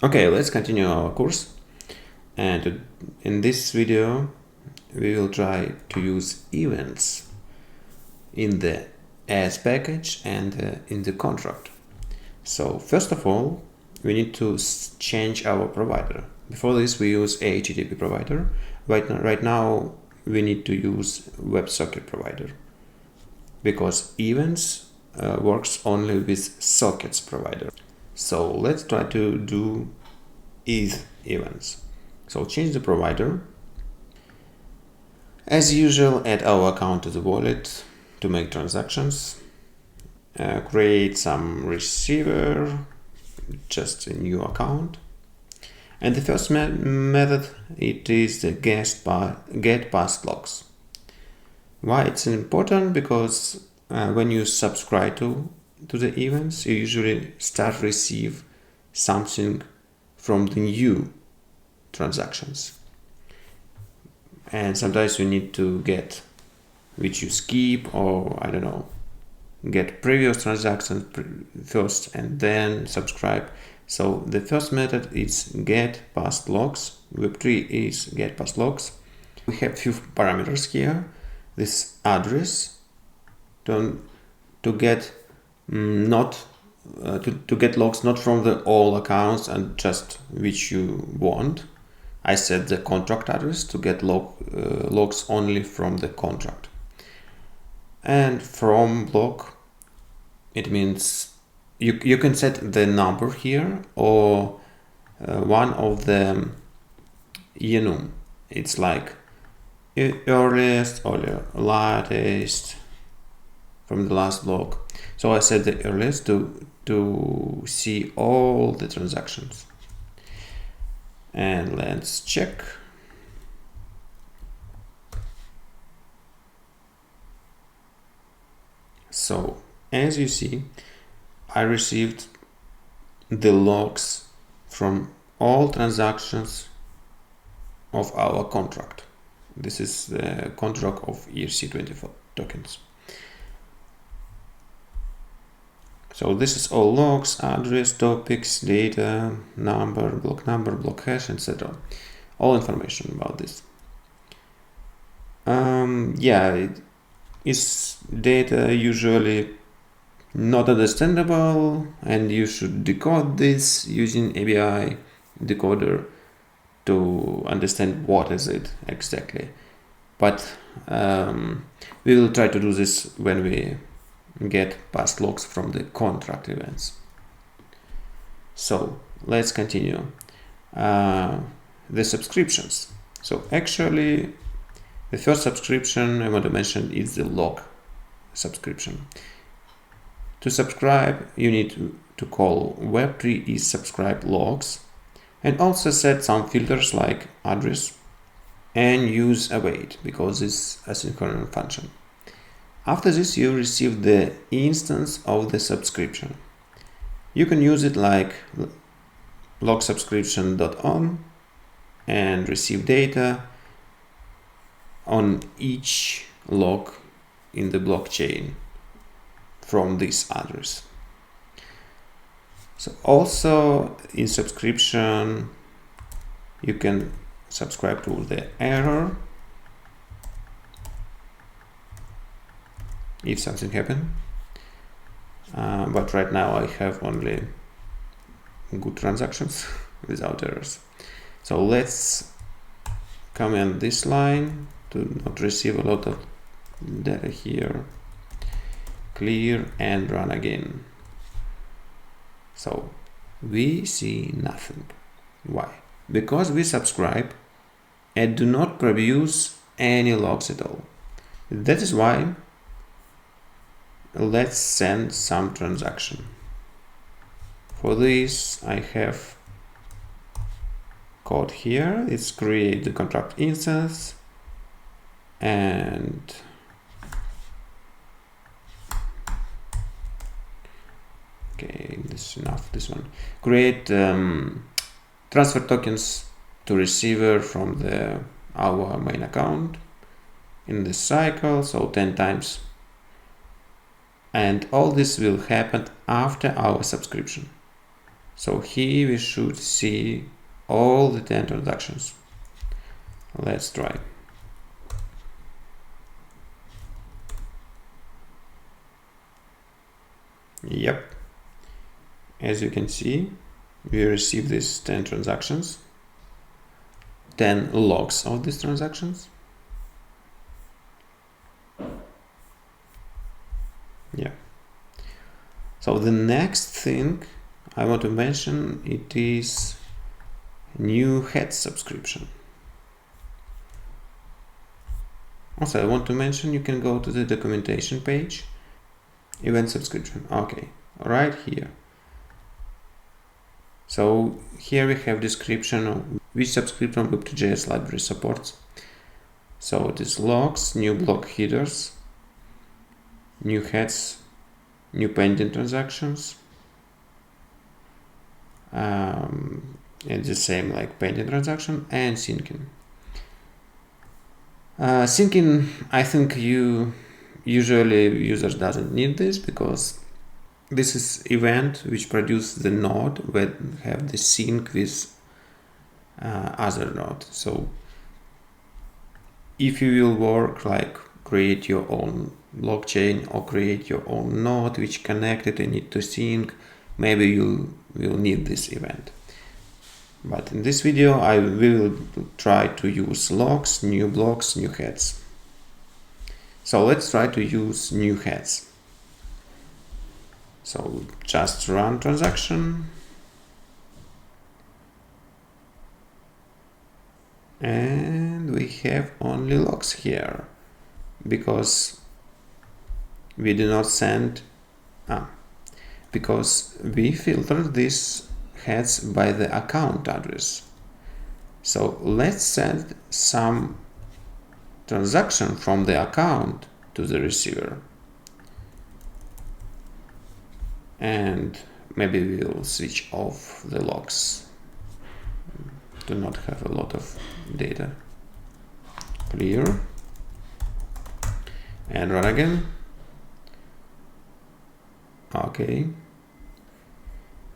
Okay, let's continue our course, and in this video we will try to use events in the as package and in the contract. So first of all, we need to change our provider. Before this we use HTTP provider. Right now we need to use WebSocket provider because events works only with sockets provider. So let's try to do events. So change the provider. As usual, add our account to the wallet to make transactions. Create some receiver, just a new account. And the first method, it is the get past logs. Why it's important? Because when you subscribe to the events, you usually start receive something from the new transactions, and sometimes you need to get which you skip, or I don't know, get previous transactions first and then subscribe. So the first method is get past logs. Web3 is get past logs. We have few parameters here. This address to get to get logs not from the all accounts and just which you want. I set the contract address to get logs only from the contract. And from log, it means you can set the number here or one of the enum. It's like earliest or latest from the last log. So I set the earliest to see all the transactions. And let's check. So as you see, I received the logs from all transactions of our contract. This is the contract of ERC24 tokens. So this is all logs, address, topics, data, number, block hash, etc. All information about this. It is data usually not understandable, and you should decode this using API decoder to understand what is it exactly. But we will try to do this when we get past logs from the contract events. So let's continue. The subscriptions. So actually the first subscription I want to mention is the log subscription. To subscribe, you need to call Web3 is subscribe logs and also set some filters like address and use await because it's a asynchronous function. After this, you receive the instance of the subscription. You can use it like log subscription.on and receive data on each log in the blockchain from this address. So also in subscription, you can subscribe to the error if something happened, but right now I have only good transactions without errors. So let's comment this line to not receive a lot of data here, clear and run again. So we see nothing. Why? Because we subscribe and do not produce any logs at all. That is why let's send some transaction. For this I have code here. It's create the contract instance and okay, this is enough. This one, create transfer tokens to receiver from our main account in this cycle, so 10 times. And all this will happen after our subscription. So here we should see all the 10 transactions. Let's try. Yep. As you can see, we receive these 10 transactions, 10 logs of these transactions. Yeah. So the next thing I want to mention, it is new heads subscription. Also, I want to mention you can go to the documentation page, event subscription. Okay, right here. So here we have description of which subscription Web3.js library supports. So it is logs, new block headers, new heads, new pending transactions, and the same like pending transaction, and syncing. Syncing, I think usually users doesn't need this, because this is event which produces the node that have the sync with other node. So if you will work like create your own blockchain or create your own node which connected and need to sync, maybe you will need this event. But in this video I will try to use logs, new blocks, new heads. So let's try to use new heads. So just run transaction, and we have only logs here because we do not send because we filtered these heads by the account address. So let's send some transaction from the account to the receiver, and maybe we will switch off the logs to not have a lot of data. Clear, and run again. Okay,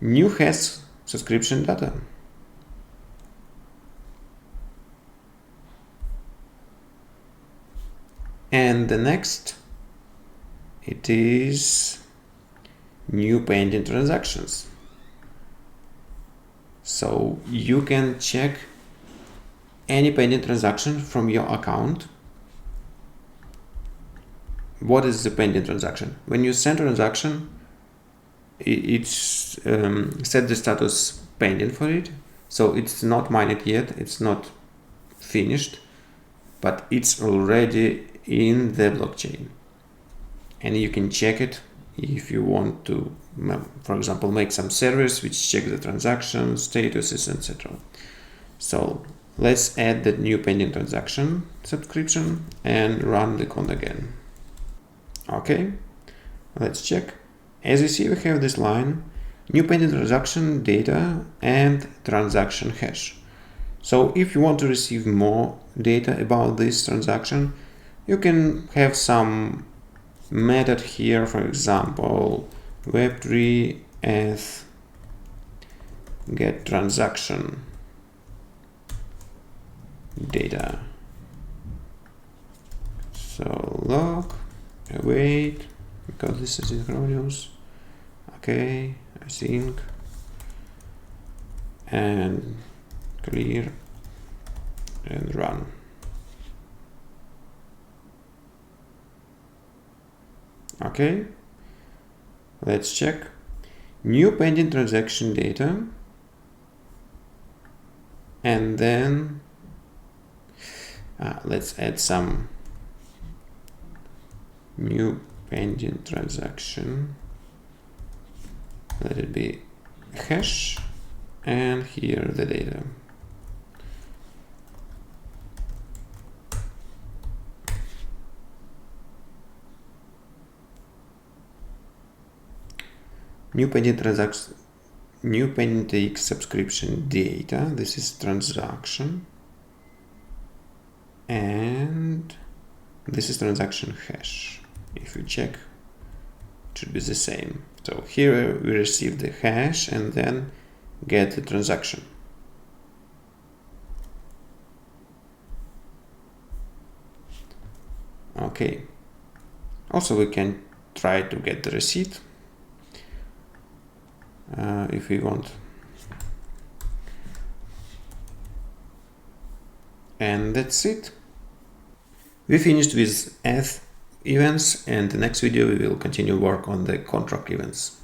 new heads subscription data. And the next, it is new pending transactions. So you can check any pending transaction from your account. What is the pending transaction? When you send a transaction, it's set the status pending for it. So it's not mined yet, it's not finished, but it's already in the blockchain. And you can check it if you want to, for example, make some service which check the transaction statuses, etc. So let's add the new pending transaction subscription and run the code again. Okay, let's check. As you see, we have this line, new pending transaction data and transaction hash. So if you want to receive more data about this transaction, you can have some method here, for example, Web3 get transaction data. So log, await, because this is synchronous. Okay, I think, and clear, and run. Okay, let's check. New pending transaction data, and then let's add some new pending transaction. Let it be hash, and here the data. New pending transaction, new pending subscription data. This is transaction, and this is transaction hash. If you check, it should be the same. So here we receive the hash, and then get the transaction. Okay. Also, we can try to get the receipt if we want. And that's it. We finished with auth events, and the next video we will continue work on the contract events.